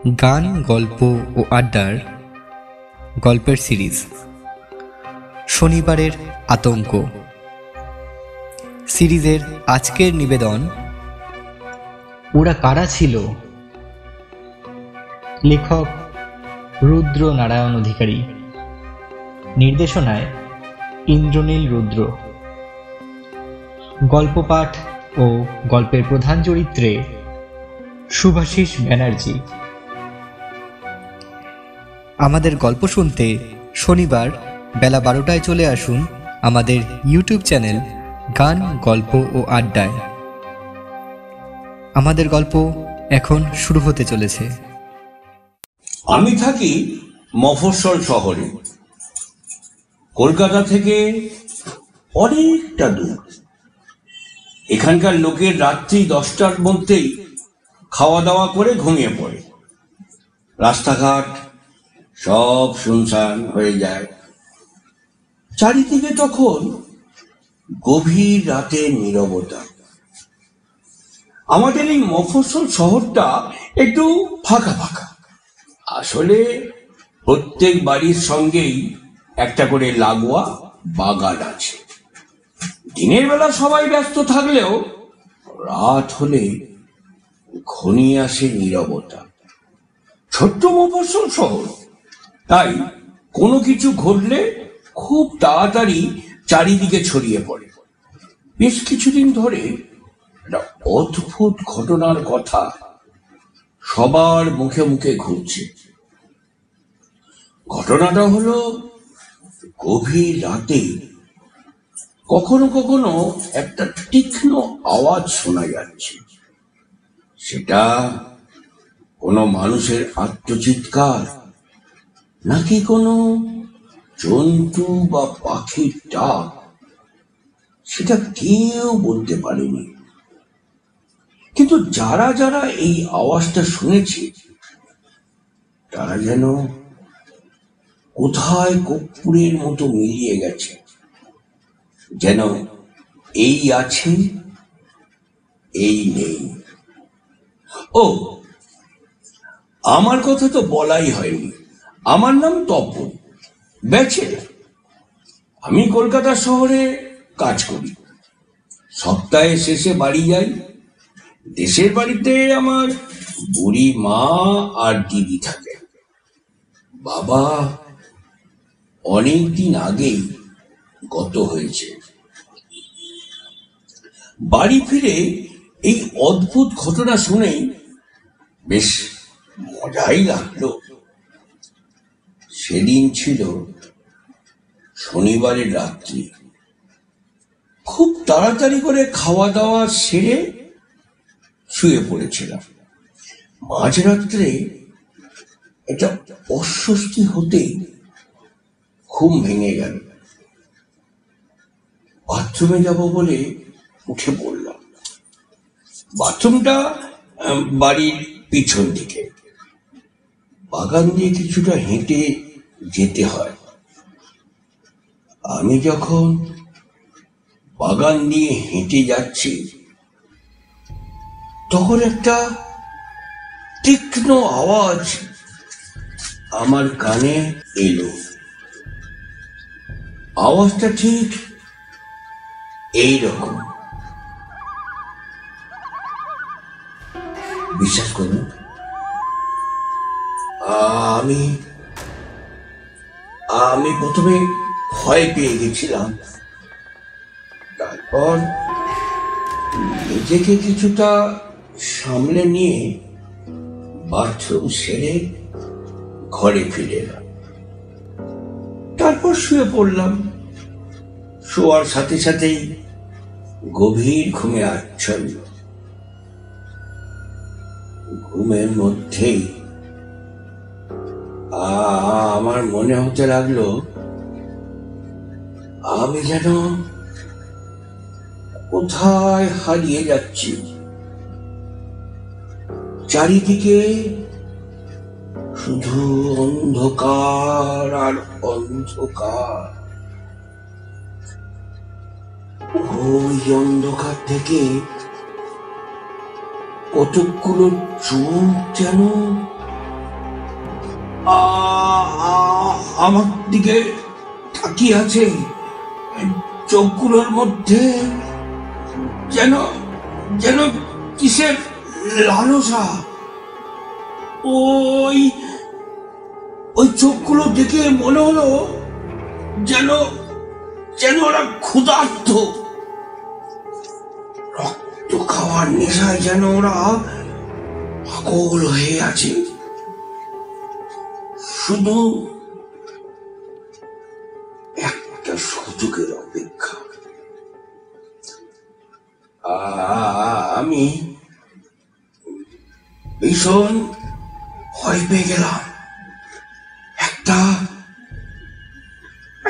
গান, গল্প ও আড্ডার গল্পের সিরিজ শনিবারের আতঙ্ক সিরিজের আজকের নিবেদন ওরা কারা ছিল। লেখক রুদ্র নারায়ণ অধিকারী, নির্দেশনায় ইন্দ্রনীল রুদ্র। গল্প পাঠ ও গল্পের প্রধান চরিত্রে শুভাশিস ব্যানার্জি। আমাদের গল্প শুনতে শনিবার বেলা 12টায় চলে আসুন আমাদের ইউটিউব চ্যানেল গান, গল্প ও আড্ডায়। আমাদের গল্প এখন শুরু হতে চলেছে। আমি থাকি মফস্বল শহরে, কলকাতা থেকে অনেকটা দূর। এখানকার লোকের রাত্রি 10টার মধ্যেই খাওয়া দাওয়া করে ঘুমিয়ে পড়ে। রাস্তাঘাট সব শুনশান হয়ে যায়। চারিদিকে তখন গভীর রাতের নীরবতা। আমাদের এই মফস্বল শহরটা একটু ফাঁকা ফাঁকা। আসলে প্রত্যেক বাড়ির সঙ্গেই একটা করে লাগোয়া বাগান আছে। দিনের বেলা সবাই ব্যস্ত থাকলেও রাত হলে ঘনিয়ে আসে নীরবতা। ছোট্ট মফস্বল শহর, তাই কোনো কিছু ঘটলে খুব তাড়াতাড়ি চারিদিকে ছড়িয়ে পড়ে। বেশ কিছুদিন ধরে একটা অদ্ভুত ঘটনার কথা সবার মুখে মুখে ঘুরছে। ঘটনাটা হলো, গভীর রাতে কখনো কখনো একটা তীক্ষ্ণ আওয়াজ শোনা যাচ্ছে। সেটা কোনো মানুষের আর্তচিৎকার নাকি কোনো জন্তু বা পাখির ডাক, সেটা কেউ বলতে পারেনি। কিন্তু যারা যারা এই আওয়াজটা শুনেছে তারা যেন কোথায় কর্পূরের মতো মিলিয়ে গেছে। যেন এই আছে, এই নেই। ও, আমার কথা তো বলাই হয়নি। আমার নাম তপন, ব্যাচেলর। আমি কলকাতা শহরে কাজ করি। সপ্তাহে শেষে বাড়ি যাই। দেশের বাড়িতে আমার বুড়ি মা আর দিদি থাকে। বাবা অনেক দিন আগেই গত হয়েছে। বাড়ি ফিরে এই অদ্ভুত ঘটনা শুনেই বেশ মজাই লাগলো। সেদিন ছিল শনিবারের রাত্রি। খুব তাড়াতাড়ি করে খাওয়া দাওয়া সেরে শুয়ে পড়েছিলাম। মাঝরাত্রে একটা অস্বস্তি হতেই ঘুম ভেঙে গেল। বাথরুমে যাব বলে উঠে পড়লাম। বাথরুমটা বাড়ির পিছন দিকে। বাগান দিয়ে কিছুটা হেঁটে যেতে হয়। আমি যখন বাগান দিয়ে হেঁটে যাচ্ছি তখন একটা তীক্ষ্ণ আওয়াজ আমার কানে এলো। আওয়াজটা ঠিক এইরকম। বিশ্বাস করুন, আমি প্রথমে ভয় পেয়ে গেছিলাম। তারপর নিজেকে কিছুটা সামলে নিয়ে বাথরুম সেরে ঘরে ফিরে এলাম। তারপর শুয়ে পড়লাম। শোয়ার সাথে সাথেই গভীর ঘুমে আচ্ছন্ন। ঘুমের মধ্যেই আমার মনে হতে লাগলো আমি যেন কোথায় হারিয়ে যাচ্ছি। চারিদিকে শুধু অন্ধকার আর অন্ধকার। ওই অন্ধকার থেকে কতকগুলো চোখ যেন আমার দিকে তাকিয়ে আছে। চোখগুলোর মধ্যে যেন যেন কিসের লালসা। ওই ওই চোখগুলো দেখে মনে হলো যেন যেন ওরা ক্ষুধার্ত। রক্ত খাওয়ার নেশায় যেন ওরা পাগল হয়ে আছে। শুধু একটা সুযোগের অপেক্ষা। আমি ভীষণ ভয় পেয়ে গেলাম। একটা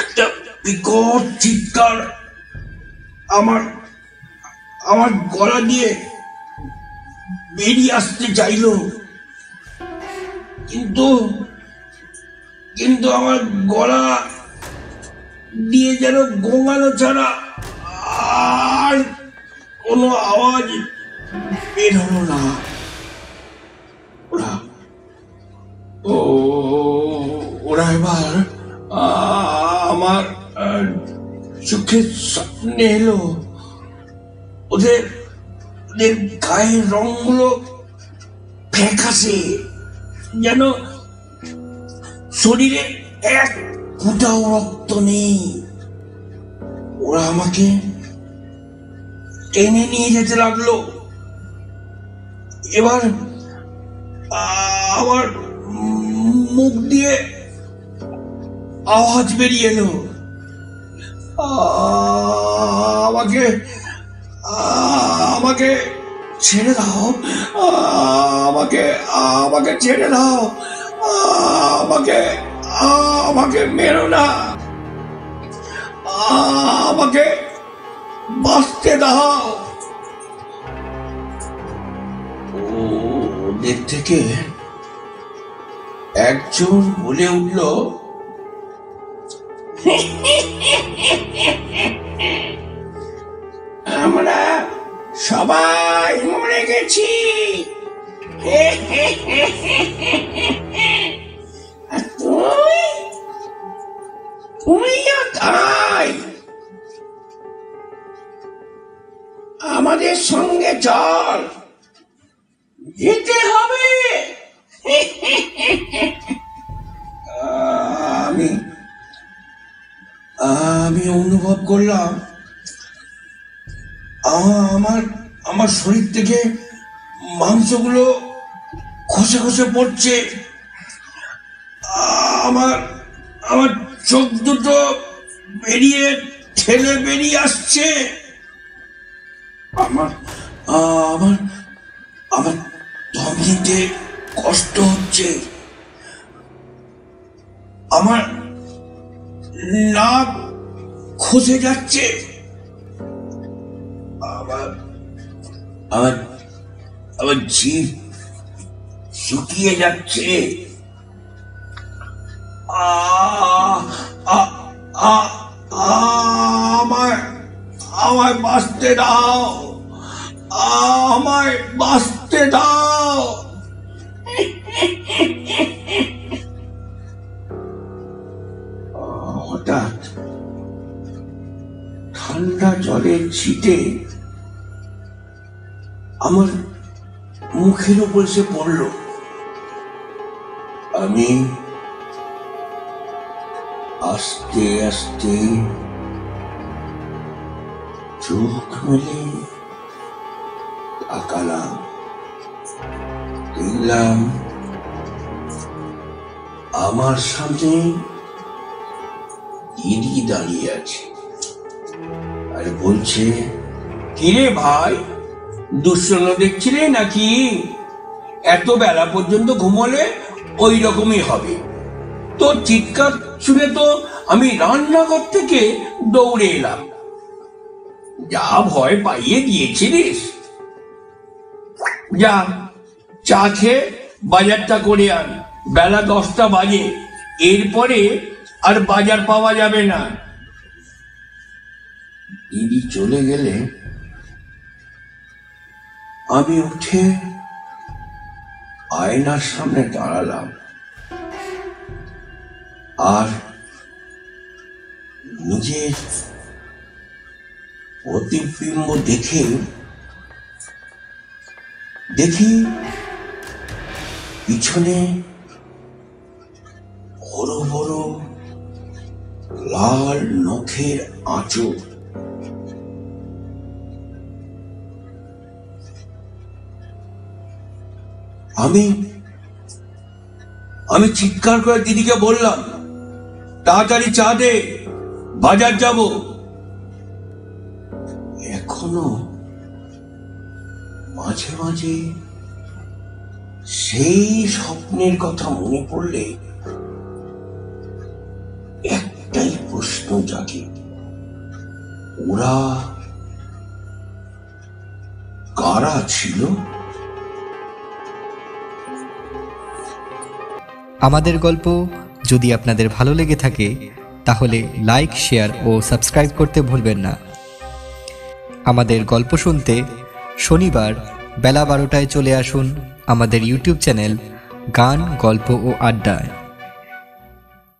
একটা বিকট চিৎকার আমার আমার গলা দিয়ে বেরিয়ে আসতে চাইল, কিন্তু কিন্তু আমার গলা দিয়ে যেন গোঙানো ছাড়া আর কোনো আওয়াজ বের হলো না। ওরা এবার আমার চোখের সামনে এলো। ওদের ওদের গায়ের রংগুলো ফ্যাকাশে, যেন শরীরে এক ফোঁটাও রক্ত নেই। ওরা আমাকে টেনে নিয়ে যেতে লাগলো। এবার আমার মুখ দিয়ে আওয়াজ বেরিয়ে এলো, আমাকে আমাকে ছেড়ে দাও, আমাকে আমাকে ছেড়ে দাও, আমাকে আমাকে মেরো না, আমাকে বাঁচতে দাও। ওদের থেকে একজন বলে উঠল, আমরা সবাই মরে গেছি। তুমিও তাই, আমাদের সঙ্গে চল, যেতে হবে। আমি অনুভব করলাম আমার আমার শরীর থেকে মাংসগুলো খসে খসে পড়ছে। আমার আমার চোখ দুটো বেরিয়ে ঠেলে বেরিয়ে আসছে। আমার আমার আমার দম নিতে কষ্ট হচ্ছে। আমার নাক খসে যাচ্ছে। আমার আমার আমার জিভ শুকিয়ে যাচ্ছে। আমায় আমায় বাঁচতে দাও, আমায় বাঁচতে দাও। হঠাৎ ঠান্ডা জলের ছিটে আমার মুখের উপর এসে পড়ল। আমি আস্তে আস্তে চোখ মেলে তাকালাম। দেখলাম আমার সামনে দিদি দাঁড়িয়ে আছে আর বলছে, কিরে ভাই, দুঃস্বপ্ন দেখছিলে নাকি? এত বেলা পর্যন্ত ঘুমোলে ওই রকমই হবে। তোর চিৎকার শুনে তো আমি রান্নাঘর থেকে দৌড়ে এলাম। যা ভয় পাইয়ে দিয়েছিলিস। যা, চা খেয়ে বাজারটা করে আন, বেলা 10টা বাজে, এরপরে আর বাজার পাওয়া যাবে না। দিদি চলে গেলে আমি উঠে আয়নার সামনে দাঁড়ালাম। আর নিজের প্রতিবিম্ব দেখি পিছনে বড় বড় লাল নখের আঁচড়। আমি চিৎকার করে দিদিকে বললাম, তাড়াতাড়ি চা দে, বাজার যাব। এখনো মাঝে মাঝে সেই স্বপ্নের কথা মনে পড়লে একটাই প্রশ্ন জাগে, ওরা কারা ছিল? আমাদের গল্প যদি আপনাদের ভালো লেগে থাকে তাহলে লাইক, শেয়ার ও সাবস্ক্রাইব করতে ভুলবেন না। আমাদের গল্প শুনতে শনিবার বেলা 12টায় চলে আসুন আমাদের ইউটিউব চ্যানেল গান, গল্প ও আড্ডায়।